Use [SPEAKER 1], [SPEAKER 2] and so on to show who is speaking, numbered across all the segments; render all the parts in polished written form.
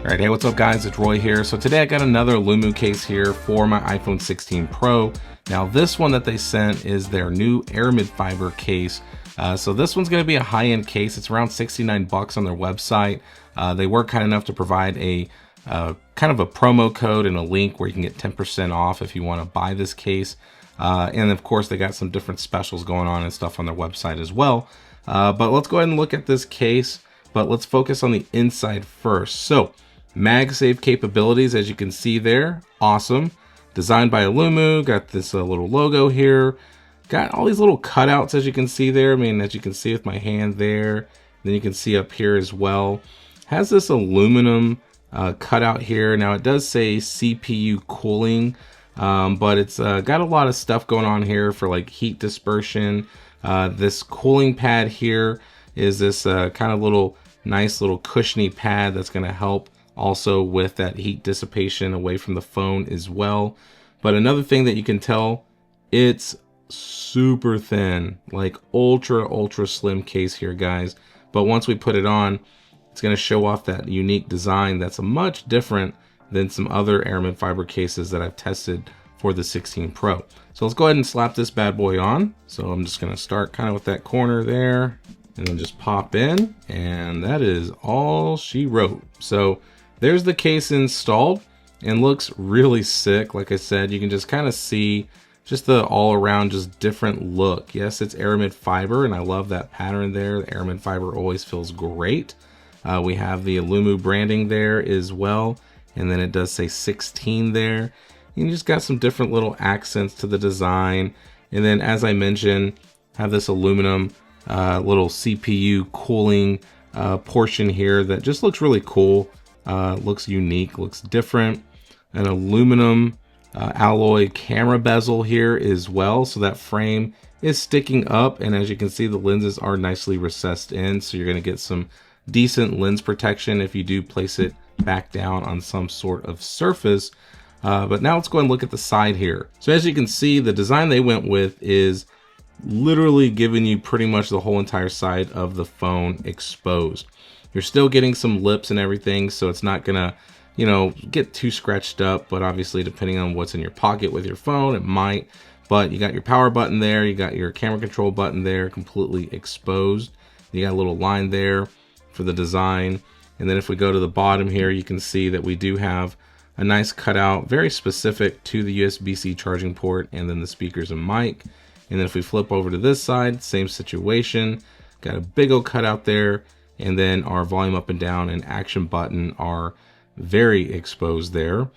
[SPEAKER 1] Alright, hey, what's up guys, it's Roy here. So today I got another Aulumu case here for my iPhone 16 Pro. Now this one that they sent is their new Aramid Fiber case. So this one's going to be a high-end case. It's around 69 bucks on their website. They were kind enough to provide a kind of a promo code and a link where you can get 10% off if you want to buy this case. And of course they got some different specials going on and stuff on their website as well. But let's go ahead and look at this case, but let's focus on the inside first. So MagSafe capabilities, as you can see there, awesome. Designed by Aulumu, got this little logo here. Got all these little cutouts, as you can see there. I mean, as you can see with my hand there. Then you can see up here as well. Has this aluminum cutout here. Now it does say CPU cooling, but it's got a lot of stuff going on here for like heat dispersion. This cooling pad here is this kind of nice little cushiony pad that's going to help also with that heat dissipation away from the phone as well. But another thing that you can tell, it's super thin, like ultra slim case here, guys. But once we put it on, it's going to show off that unique design that's much different than some other Aramid Fiber cases that I've tested for the 16 Pro. So let's go ahead and slap this bad boy on. So I'm just going to start kind of with that corner there and then just pop in, and that is all she wrote. So there's the case installed and looks really sick. Like I said, you can just kind of see just the all around just different look. Yes, it's Aramid Fiber and I love that pattern there. The Aramid Fiber always feels great. We have the Aulumu branding there as well. And then it does say 16 there. You just got some different little accents to the design. And then as I mentioned, have this aluminum little CPU cooling portion here that just looks really cool. Looks unique, looks different. An aluminum alloy camera bezel here as well, so that frame is sticking up, and as you can see, the lenses are nicely recessed in, so you're going to get some decent lens protection if you do place it back down on some sort of surface. But now let's go and look at the side here. So as you can see, the design they went with is literally giving you pretty much the whole entire side of the phone exposed. You're still getting some lips and everything, so it's not gonna, you know, get too scratched up, but obviously depending on what's in your pocket with your phone, it might. But you got your power button there, you got your camera control button there completely exposed. You got a little line there for the design. And then if we go to the bottom here, you can see that we do have a nice cutout, very specific to the USB-C charging port and then the speakers and mic. And then if we flip over to this side, same situation, got a big old cutout there. And then our volume up and down and action button are very exposed there.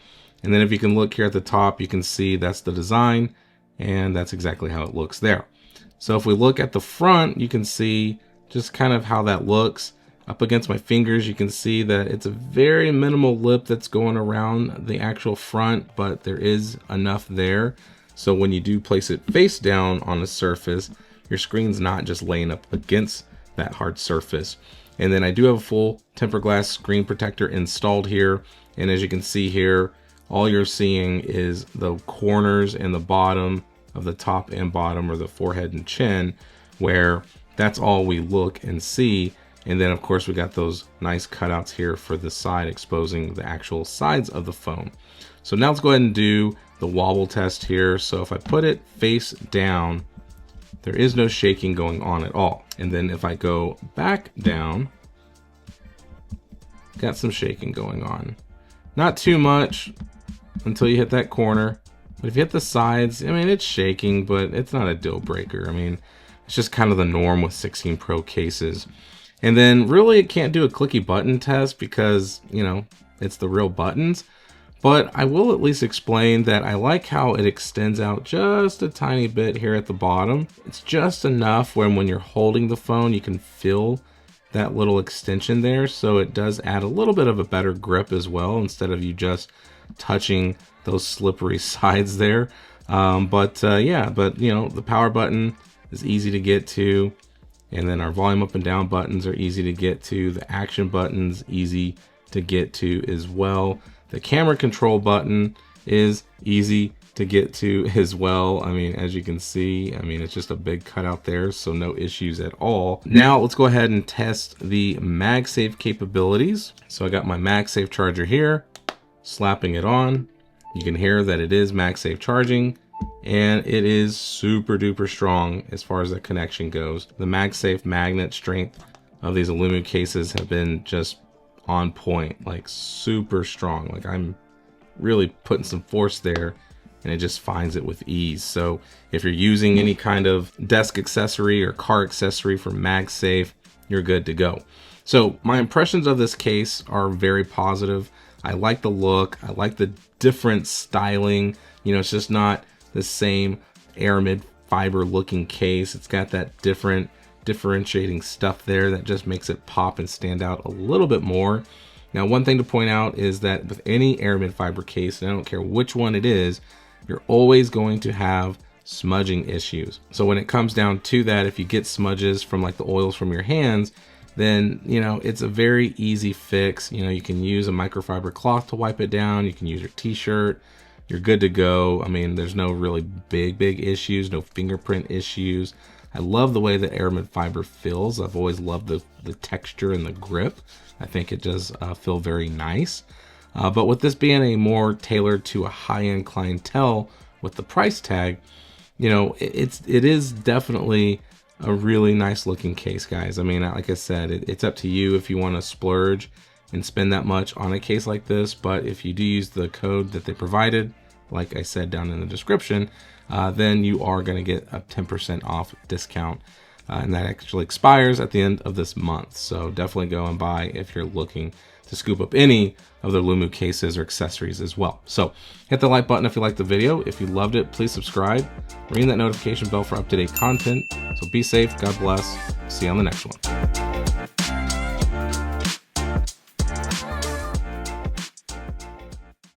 [SPEAKER 1] And then if you can look here at the top, you can see that's the design, and that's exactly how it looks there. So if we look at the front, you can see just kind of how that looks. Up against my fingers, you can see that it's a very minimal lip that's going around the actual front, but there is enough there. So when you do place it face down on a surface, your screen's not just laying up against that hard surface. And then I do have a full tempered glass screen protector installed here. And as you can see here, all you're seeing is the corners and the bottom of the top and bottom, or the forehead and chin, where that's all we look and see. And then of course we got those nice cutouts here for the side, exposing the actual sides of the phone. So now let's go ahead and do the wobble test here. So if I put it face down, there is no shaking going on at all. And then if I go back down, got some shaking going on. Not too much until you hit that corner. But if you hit the sides, I mean, it's shaking, but it's not a deal breaker. I mean, it's just kind of the norm with 16 Pro cases. And then really it can't do a clicky button test because, you know, it's the real buttons. But I will at least explain that I like how it extends out just a tiny bit here at the bottom. It's just enough when you're holding the phone, you can feel that little extension there. So it does add a little bit of a better grip as well, instead of you just touching those slippery sides there. Yeah, but you know, the power button is easy to get to. And then our volume up and down buttons are easy to get to. The action buttons, easy to get to as well. The camera control button is easy to get to as well. I mean, as you can see, I mean, it's just a big cutout there, so no issues at all. Now let's go ahead and test the MagSafe capabilities. So I got my MagSafe charger here, slapping it on. You can hear that it is MagSafe charging, and it is super duper strong as far as the connection goes. The MagSafe magnet strength of these Aulumu cases have been just on point, like super strong. Like I'm really putting some force there, and it just finds it with ease. So if you're using any kind of desk accessory or car accessory for MagSafe, you're good to go. So my impressions of this case are very positive. I like the look. I like the different styling. You know, it's just not the same Aramid fiber looking case. It's got that different differentiating stuff there that just makes it pop and stand out a little bit more. Now, one thing to point out is that with any Aramid fiber case, and I don't care which one it is, you're always going to have smudging issues. So when it comes down to that, if you get smudges from like the oils from your hands, then, you know, it's a very easy fix. You know, you can use a microfiber cloth to wipe it down. You can use your t-shirt. You're good to go. I mean, there's no really big issues, no fingerprint issues. I love the way that Aramid fiber feels. I've always loved the texture and the grip. I think it does feel very nice. But with this being a more tailored to a high-end clientele with the price tag, you know, it is definitely a really nice looking case, guys. I mean, like I said, it's up to you if you want to splurge and spend that much on a case like this. But if you do use the code that they provided, like I said down in the description, then you are going to get a 10% off discount. And that actually expires at the end of this month. So definitely go and buy if you're looking to scoop up any of the Aulumu cases or accessories as well. So hit the like button if you liked the video. If you loved it, please subscribe. Ring that notification bell for up-to-date content. So be safe. God bless. See you on the next one.